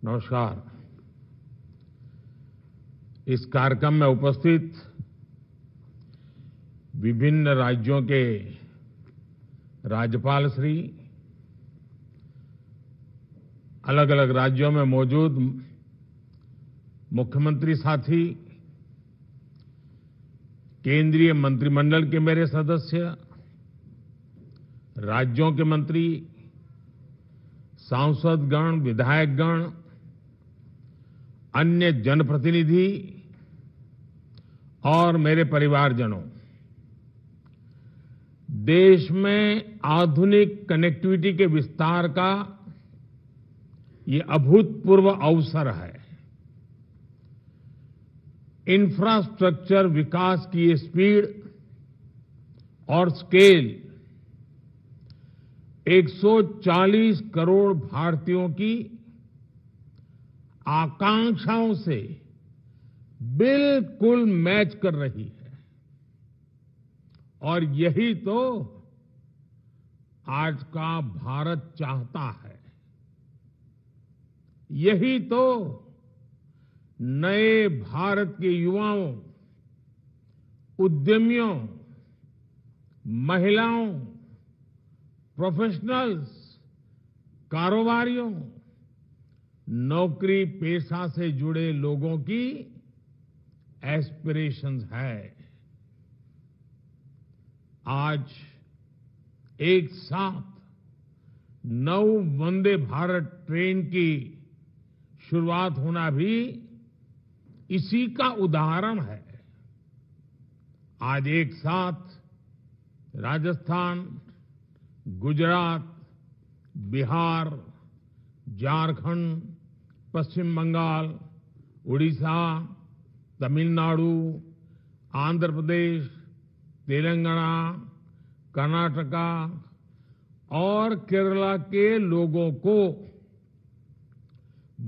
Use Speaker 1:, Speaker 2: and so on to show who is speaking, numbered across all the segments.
Speaker 1: नमस्कार। इस कार्यक्रम में उपस्थित विभिन्न राज्यों के राज्यपाल श्री, अलग अलग राज्यों में मौजूद मुख्यमंत्री साथी, केंद्रीय मंत्रिमंडल के मेरे सदस्य, राज्यों के मंत्री, सांसदगण, विधायकगण, अन्य जनप्रतिनिधि और मेरे परिवारजनों, देश में आधुनिक कनेक्टिविटी के विस्तार का ये अभूतपूर्व अवसर है। इंफ्रास्ट्रक्चर विकास की ये स्पीड और स्केल 140 करोड़ भारतीयों की आकांक्षाओं से बिल्कुल मैच कर रही है। और यही तो आज का भारत चाहता है। यही तो नए भारत के युवाओं, उद्यमियों, महिलाओं, प्रोफेशनल्स, कारोबारियों, नौकरी पेशा से जुड़े लोगों की एस्पिरेशंस है। आज एक साथ 9 वंदे भारत ट्रेन की शुरुआत होना भी इसी का उदाहरण है। आज एक साथ राजस्थान, गुजरात, बिहार, झारखंड, पश्चिम बंगाल, उड़ीसा, तमिलनाडु, आंध्र प्रदेश, तेलंगाना, कर्नाटका और केरला के लोगों को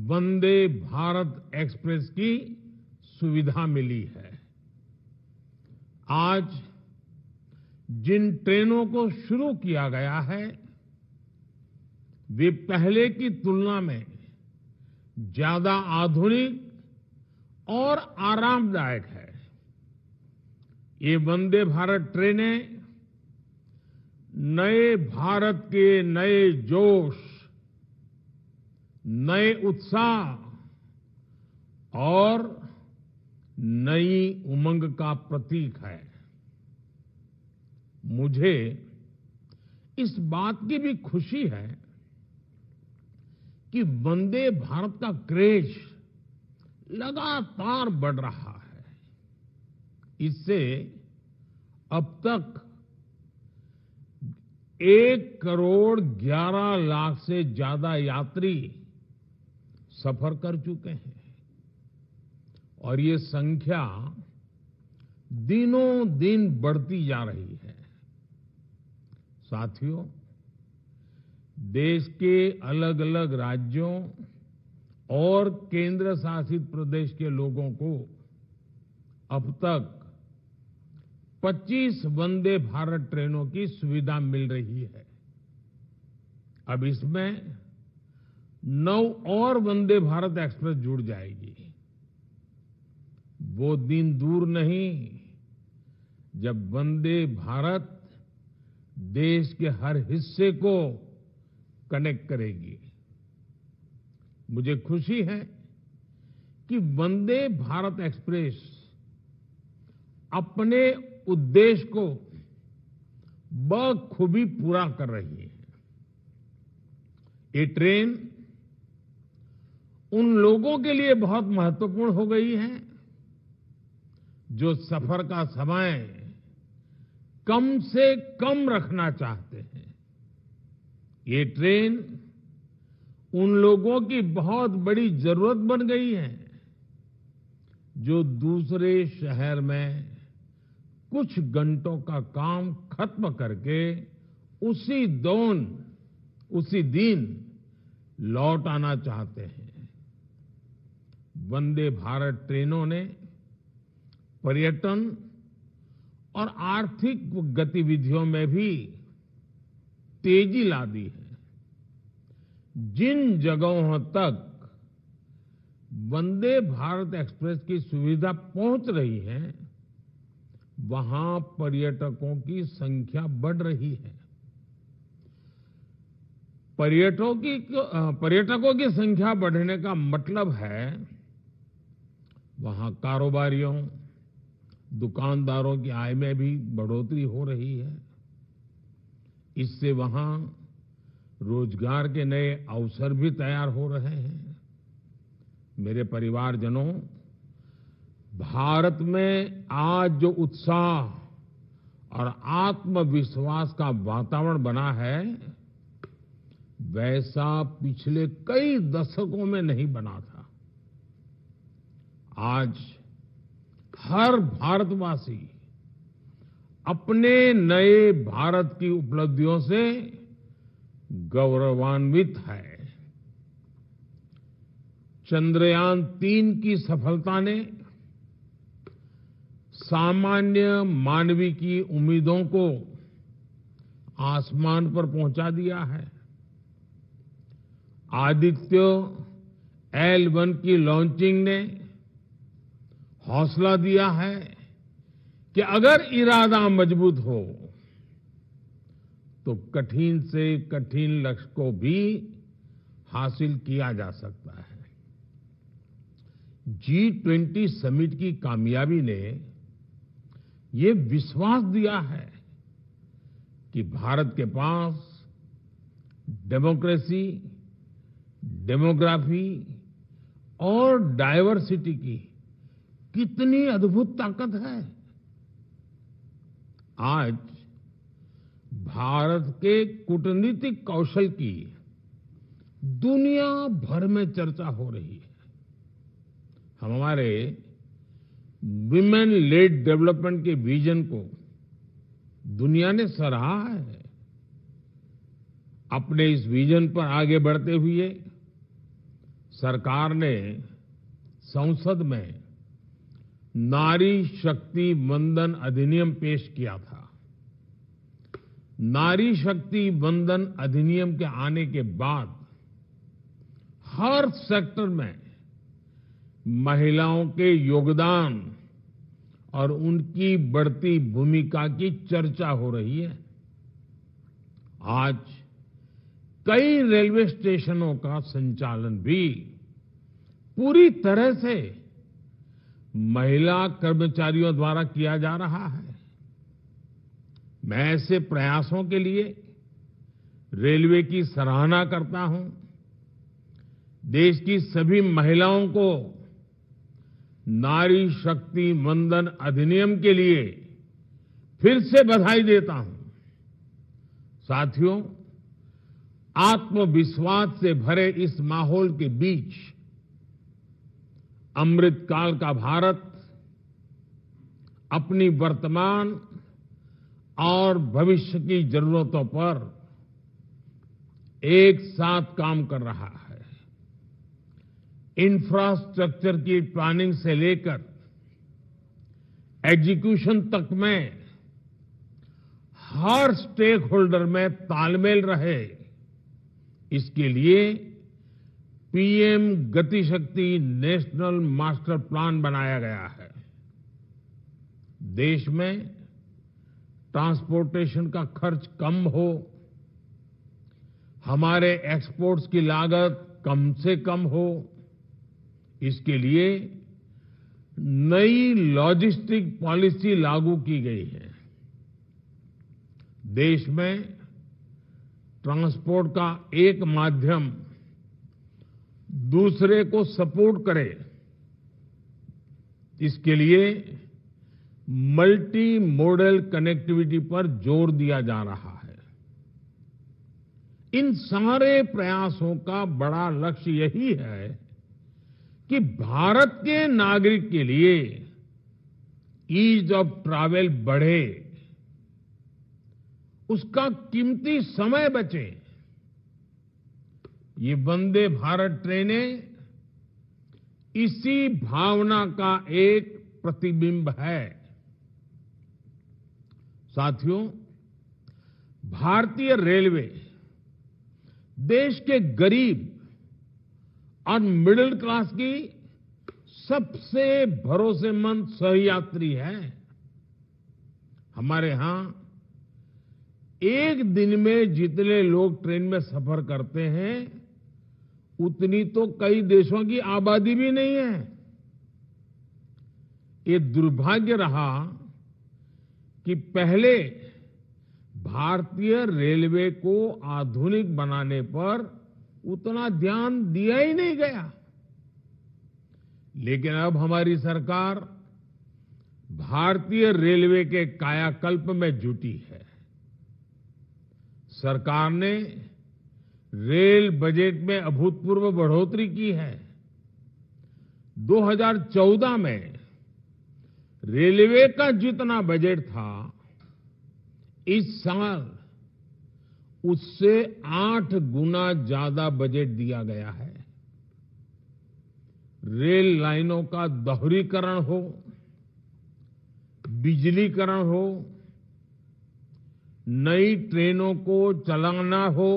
Speaker 1: वंदे भारत एक्सप्रेस की सुविधा मिली है। आज जिन ट्रेनों को शुरू किया गया है, वे पहले की तुलना में ज्यादा आधुनिक और आरामदायक है। ये वंदे भारत ट्रेनें नए भारत के नए जोश, नए उत्साह और नई उमंग का प्रतीक है। मुझे इस बात की भी खुशी है कि वंदे भारत का क्रेज लगातार बढ़ रहा है। इससे अब तक 1,11,00,000 से ज्यादा यात्री सफर कर चुके हैं और ये संख्या दिनों दिन बढ़ती जा रही है। साथियों, देश के अलग अलग राज्यों और केंद्र शासित प्रदेश के लोगों को अब तक 25 वंदे भारत ट्रेनों की सुविधा मिल रही है। अब इसमें 9 और वंदे भारत एक्सप्रेस जुड़ जाएगी। वो दिन दूर नहीं जब वंदे भारत देश के हर हिस्से को कनेक्ट करेगी। मुझे खुशी है कि वंदे भारत एक्सप्रेस अपने उद्देश्य को बखूबी पूरा कर रही है। ये ट्रेन उन लोगों के लिए बहुत महत्वपूर्ण हो गई है जो सफर का समय कम से कम रखना चाहते हैं। ये ट्रेन उन लोगों की बहुत बड़ी जरूरत बन गई है जो दूसरे शहर में कुछ घंटों का काम खत्म करके उसी दिन लौट आना चाहते हैं। वंदे भारत ट्रेनों ने पर्यटन और आर्थिक गतिविधियों में भी तेजी ला दी है। जिन जगहों तक वंदे भारत एक्सप्रेस की सुविधा पहुंच रही है, वहां पर्यटकों की संख्या बढ़ रही है। पर्यटकों की संख्या बढ़ने का मतलब है वहां कारोबारियों, दुकानदारों की आय में भी बढ़ोतरी हो रही है। इससे वहां रोजगार के नए अवसर भी तैयार हो रहे हैं। मेरे परिवारजनों, भारत में आज जो उत्साह और आत्मविश्वास का वातावरण बना है, वैसा पिछले कई दशकों में नहीं बना था। आज हर भारतवासी अपने नए भारत की उपलब्धियों से गौरवान्वित है। चंद्रयान-3 की सफलता ने सामान्य मानवी की उम्मीदों को आसमान पर पहुंचा दिया है। आदित्य L1 की लॉन्चिंग ने हौसला दिया है कि अगर इरादा मजबूत हो तो कठिन से कठिन लक्ष्य को भी हासिल किया जा सकता है। G20 समिट की कामयाबी ने ये विश्वास दिया है कि भारत के पास डेमोक्रेसी, डेमोग्राफी और डायवर्सिटी की कितनी अद्भुत ताकत है। आज भारत के कूटनीतिक कौशल की दुनिया भर में चर्चा हो रही है। हम हमारे विमेन लेड डेवलपमेंट के विजन को दुनिया ने सराहा है। अपने इस विजन पर आगे बढ़ते हुए सरकार ने संसद में नारी शक्ति वंदन अधिनियम पेश किया था। नारी शक्ति वंदन अधिनियम के आने के बाद हर सेक्टर में महिलाओं के योगदान और उनकी बढ़ती भूमिका की चर्चा हो रही है। आज कई रेलवे स्टेशनों का संचालन भी पूरी तरह से महिला कर्मचारियों द्वारा किया जा रहा है। मैं ऐसे प्रयासों के लिए रेलवे की सराहना करता हूं। देश की सभी महिलाओं को नारी शक्ति वंदन अधिनियम के लिए फिर से बधाई देता हूं। साथियों, आत्मविश्वास से भरे इस माहौल के बीच अमृतकाल का भारत अपनी वर्तमान और भविष्य की जरूरतों पर एक साथ काम कर रहा है। इंफ्रास्ट्रक्चर की प्लानिंग से लेकर एग्जीक्यूशन तक में हर स्टेक होल्डर में तालमेल रहे, इसके लिए पीएम गति शक्ति नेशनल मास्टर प्लान बनाया गया है। देश में ट्रांसपोर्टेशन का खर्च कम हो, हमारे एक्सपोर्ट्स की लागत कम से कम हो, इसके लिए नई लॉजिस्टिक पॉलिसी लागू की गई है। देश में ट्रांसपोर्ट का एक माध्यम दूसरे को सपोर्ट करे, इसके लिए मल्टी मॉडल कनेक्टिविटी पर जोर दिया जा रहा है। इन सारे प्रयासों का बड़ा लक्ष्य यही है कि भारत के नागरिक के लिए ईज ऑफ ट्रैवल बढ़े, उसका कीमती समय बचे। ये वंदे भारत ट्रेनें इसी भावना का एक प्रतिबिंब है। साथियों, भारतीय रेलवे देश के गरीब और मिडिल क्लास की सबसे भरोसेमंद सहयात्री है। हमारे यहां एक दिन में जितने लोग ट्रेन में सफर करते हैं उतनी तो कई देशों की आबादी भी नहीं है। ये दुर्भाग्य रहा कि पहले भारतीय रेलवे को आधुनिक बनाने पर उतना ध्यान दिया ही नहीं गया। लेकिन अब हमारी सरकार भारतीय रेलवे के कायाकल्प में जुटी है। सरकार ने रेल बजट में अभूतपूर्व बढ़ोतरी की है। 2014 में रेलवे का जितना बजट था, इस साल उससे 8 गुना ज्यादा बजट दिया गया है। रेल लाइनों का दोहरीकरण हो, बिजलीकरण हो, नई ट्रेनों को चलाना हो,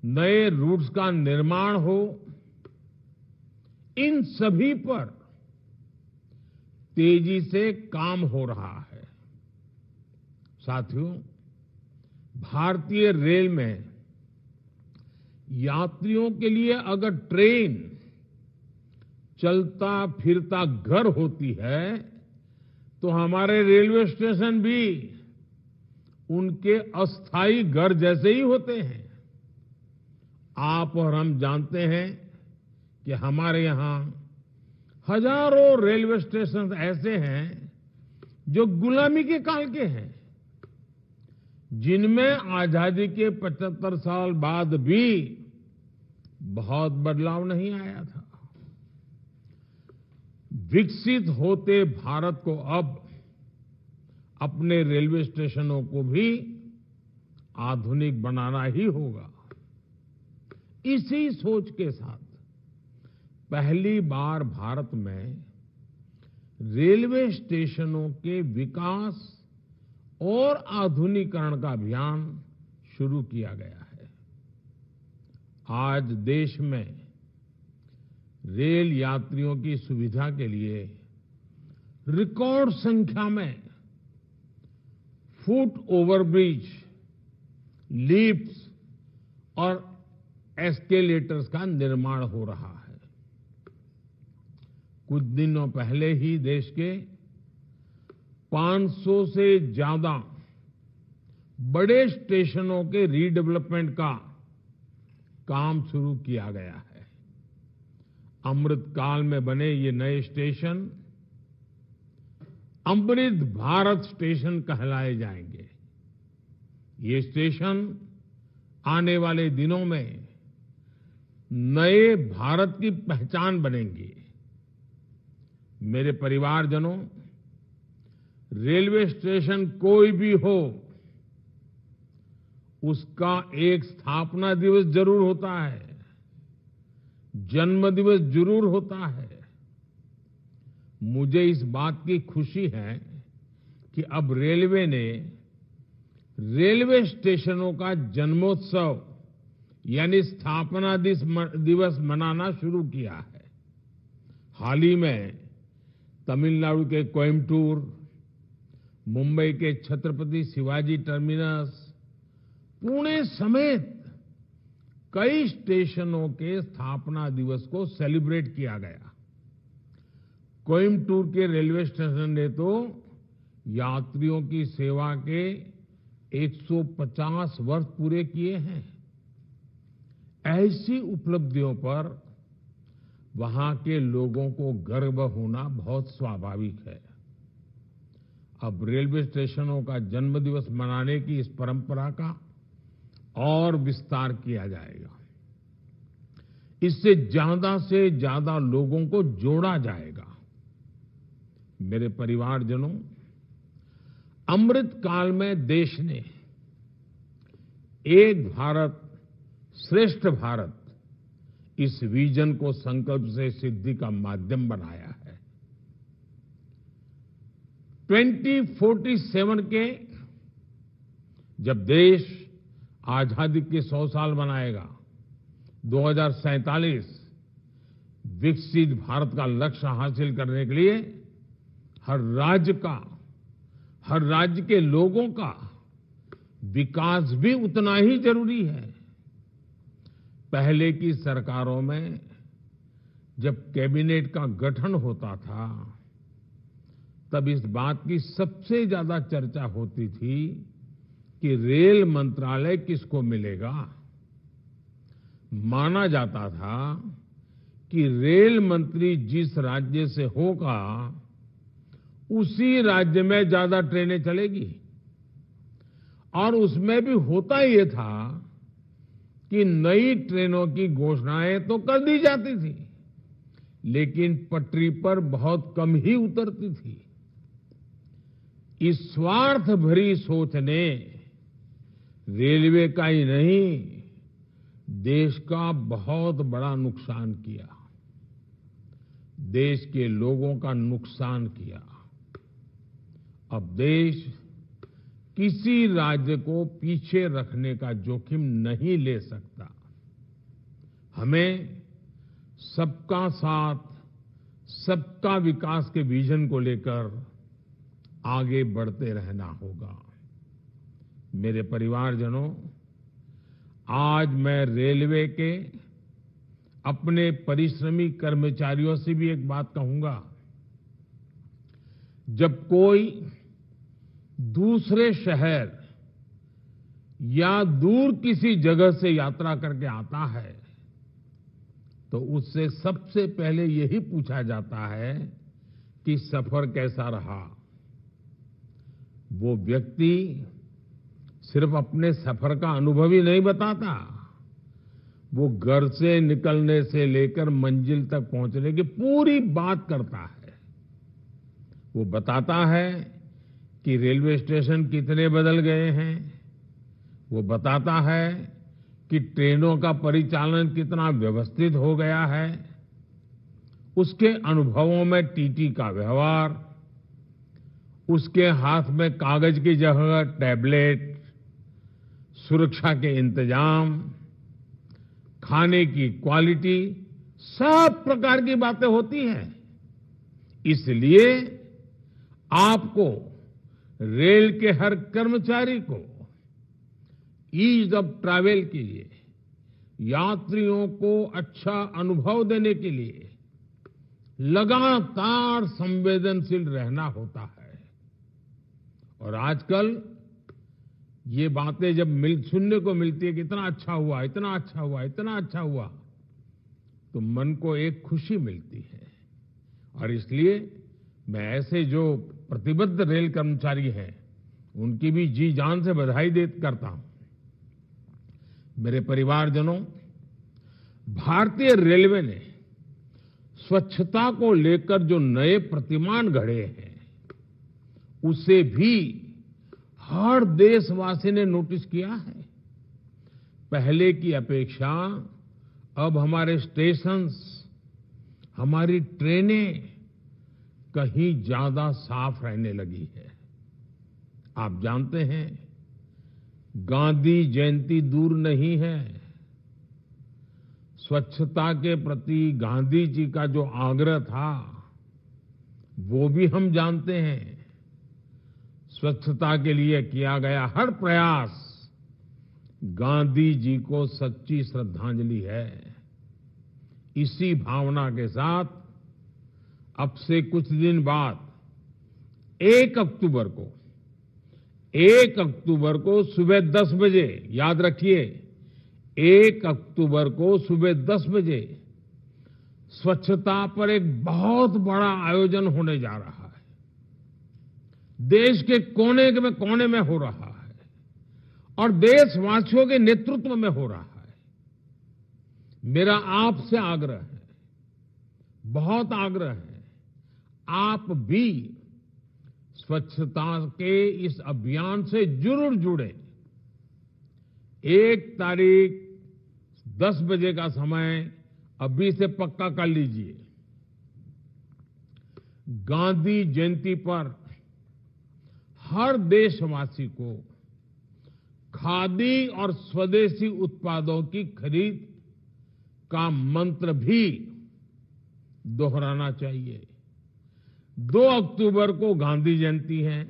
Speaker 1: नए रूट्स का निर्माण हो, इन सभी पर तेजी से काम हो रहा है। साथियों, भारतीय रेल में यात्रियों के लिए अगर ट्रेन चलता फिरता घर होती है तो हमारे रेलवे स्टेशन भी उनके अस्थायी घर जैसे ही होते हैं। आप और हम जानते हैं कि हमारे यहां हजारों रेलवे स्टेशन ऐसे हैं जो गुलामी के काल के हैं, जिनमें आजादी के 75 साल बाद भी बहुत बदलाव नहीं आया था। विकसित होते भारत को अब अपने रेलवे स्टेशनों को भी आधुनिक बनाना ही होगा। इसी सोच के साथ पहली बार भारत में रेलवे स्टेशनों के विकास और आधुनिकीकरण का अभियान शुरू किया गया है। आज देश में रेल यात्रियों की सुविधा के लिए रिकॉर्ड संख्या में फुट ओवरब्रिज, लिफ्ट्स और एस्केलेटर्स का निर्माण हो रहा है। कुछ दिनों पहले ही देश के 500 से ज्यादा बड़े स्टेशनों के रीडेवलपमेंट का काम शुरू किया गया है। अमृत काल में बने ये नए स्टेशन अमृत भारत स्टेशन कहलाए जाएंगे। ये स्टेशन आने वाले दिनों में नए भारत की पहचान बनेंगे। मेरे परिवारजनों, रेलवे स्टेशन कोई भी हो, उसका एक स्थापना दिवस जरूर होता है, जन्म दिवस जरूर होता है। मुझे इस बात की खुशी है कि अब रेलवे ने रेलवे स्टेशनों का जन्मोत्सव यानी स्थापना दिवस मनाना शुरू किया है। हाल ही में तमिलनाडु के कोयम्बटूर, मुंबई के छत्रपति शिवाजी टर्मिनस, पुणे समेत कई स्टेशनों के स्थापना दिवस को सेलिब्रेट किया गया। कोयम्बटूर के रेलवे स्टेशन ने तो यात्रियों की सेवा के 150 वर्ष पूरे किए हैं। ऐसी उपलब्धियों पर वहां के लोगों को गर्व होना बहुत स्वाभाविक है। अब रेलवे स्टेशनों का जन्मदिवस मनाने की इस परंपरा का और विस्तार किया जाएगा। इससे ज्यादा से ज्यादा लोगों को जोड़ा जाएगा। मेरे परिवारजनों, अमृत काल में देश ने एक भारत श्रेष्ठ भारत इस विजन को संकल्प से सिद्धि का माध्यम बनाया है। 2047 के जब देश आजादी के 100 साल मनाएगा, 2047 विकसित भारत का लक्ष्य हासिल करने के लिए हर राज्य के लोगों का विकास भी उतना ही जरूरी है। पहले की सरकारों में जब कैबिनेट का गठन होता था, तब इस बात की सबसे ज्यादा चर्चा होती थी कि रेल मंत्रालय किसको मिलेगा। माना जाता था कि रेल मंत्री जिस राज्य से होगा, उसी राज्य में ज्यादा ट्रेनें चलेगी। और उसमें भी होता ये था कि नई ट्रेनों की घोषणाएं तो कर दी जाती थी, लेकिन पटरी पर बहुत कम ही उतरती थी। इस स्वार्थ भरी सोच ने रेलवे का ही नहीं, देश का बहुत बड़ा नुकसान किया, देश के लोगों का नुकसान किया। अब देश किसी राज्य को पीछे रखने का जोखिम नहीं ले सकता। हमें सबका साथ, सबका विकास के विजन को लेकर आगे बढ़ते रहना होगा। मेरे परिवारजनों, आज मैं रेलवे के अपने परिश्रमी कर्मचारियों से भी एक बात कहूंगा। जब कोई दूसरे शहर या दूर किसी जगह से यात्रा करके आता है, तो उससे सबसे पहले यही पूछा जाता है कि सफर कैसा रहा। वो व्यक्ति सिर्फ अपने सफर का अनुभव ही नहीं बताता, वो घर से निकलने से लेकर मंजिल तक पहुंचने की पूरी बात करता है। वो बताता है कि रेलवे स्टेशन कितने बदल गए हैं, वो बताता है कि ट्रेनों का परिचालन कितना व्यवस्थित हो गया है। उसके अनुभवों में टीटी का व्यवहार, उसके हाथ में कागज की जगह टैबलेट, सुरक्षा के इंतजाम, खाने की क्वालिटी, सब प्रकार की बातें होती हैं। इसलिए आपको, रेल के हर कर्मचारी को ईज ऑफ ट्रैवल के लिए, यात्रियों को अच्छा अनुभव देने के लिए लगातार संवेदनशील रहना होता है। और आजकल ये बातें जब सुनने को मिलती है कि इतना अच्छा हुआ, इतना अच्छा हुआ, इतना अच्छा हुआ, तो मन को एक खुशी मिलती है। और इसलिए मैं ऐसे जो प्रतिबद्ध रेल कर्मचारी हैं, उनकी भी जी जान से बधाई करता हूं। मेरे परिवारजनों, भारतीय रेलवे ने स्वच्छता को लेकर जो नए प्रतिमान गढ़े हैं, उसे भी हर देशवासी ने नोटिस किया है। पहले की अपेक्षा अब हमारे स्टेशंस, हमारी ट्रेनें कहीं ज्यादा साफ रहने लगी है। आप जानते हैं, गांधी जयंती दूर नहीं है। स्वच्छता के प्रति गांधी जी का जो आग्रह था, वो भी हम जानते हैं। स्वच्छता के लिए किया गया हर प्रयास गांधी जी को सच्ची श्रद्धांजलि है। इसी भावना के साथ अब से कुछ दिन बाद 1 अक्टूबर को सुबह 10 बजे, याद रखिए, 1 अक्टूबर को सुबह 10 बजे स्वच्छता पर एक बहुत बड़ा आयोजन होने जा रहा है। देश के कोने में हो रहा है और देशवासियों के नेतृत्व में हो रहा है। मेरा आपसे आग्रह है, बहुत आग्रह है, आप भी स्वच्छता के इस अभियान से जरूर जुड़े। 1 तारीख 10 बजे का समय अभी से पक्का कर लीजिए। गांधी जयंती पर हर देशवासी को खादी और स्वदेशी उत्पादों की खरीद का मंत्र भी दोहराना चाहिए। 2 अक्टूबर को गांधी जयंती है,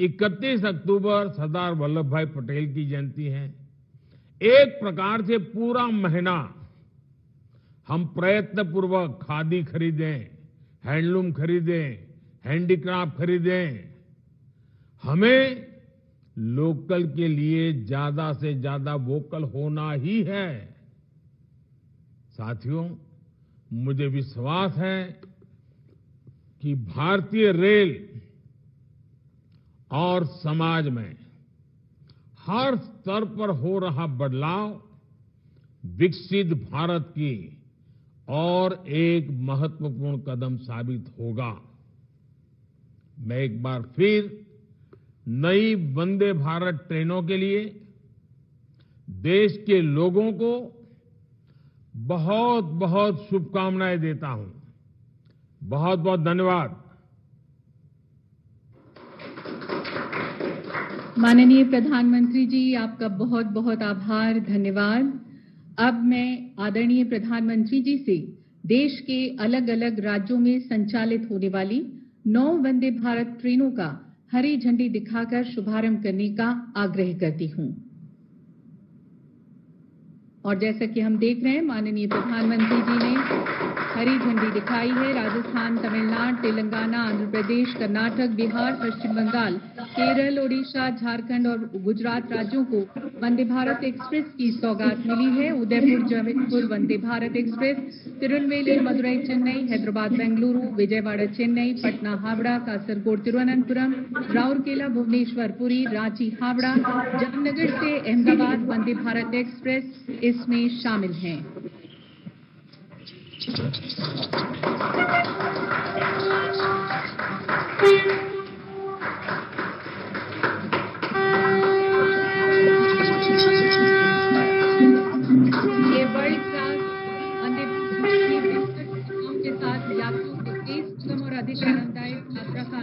Speaker 1: 31 अक्टूबर सरदार वल्लभ भाई पटेल की जयंती है। एक प्रकार से पूरा महीना हम प्रयत्नपूर्वक खादी खरीदें, हैंडलूम खरीदें, हैंडीक्राफ्ट खरीदें। हमें लोकल के लिए ज्यादा से ज्यादा वोकल होना ही है। साथियों, मुझे विश्वास है कि भारतीय रेल और समाज में हर स्तर पर हो रहा बदलाव विकसित भारत की और एक महत्वपूर्ण कदम साबित होगा। मैं एक बार फिर नई वंदे भारत ट्रेनों के लिए देश के लोगों को बहुत बहुत शुभकामनाएं देता हूं। बहुत बहुत धन्यवाद।
Speaker 2: माननीय प्रधानमंत्री जी, आपका बहुत बहुत आभार, धन्यवाद। अब मैं आदरणीय प्रधानमंत्री जी से देश के अलग अलग राज्यों में संचालित होने वाली 9 वंदे भारत ट्रेनों का हरी झंडी दिखाकर शुभारंभ करने का आग्रह करती हूं। और जैसा कि हम देख रहे हैं, माननीय प्रधानमंत्री जी ने हरी झंडी दिखाई है। राजस्थान, तमिलनाडु, तेलंगाना, आंध्र प्रदेश, कर्नाटक, बिहार, पश्चिम बंगाल, केरल, ओडिशा, झारखंड और गुजरात राज्यों को वंदे भारत एक्सप्रेस की सौगात मिली है। उदयपुर जबलपुर वंदे भारत एक्सप्रेस, तिरुनेलवेली मदुरई चेन्नई, हैदराबाद बेंगलुरु, विजयवाड़ा चेन्नई, पटना हावड़ा, कासरगोड तिरुवनंतपुरम, राउरकेला भुवनेश्वर पुरी, रांची हावड़ा, जामनगर से अहमदाबाद वंदे भारत एक्सप्रेस इसमें शामिल हैं। ये वर्ल्ड क्लास वंदे भारत के साथ यात्रियों को तेज, सुगम और अधिक आनंददायक यात्रा का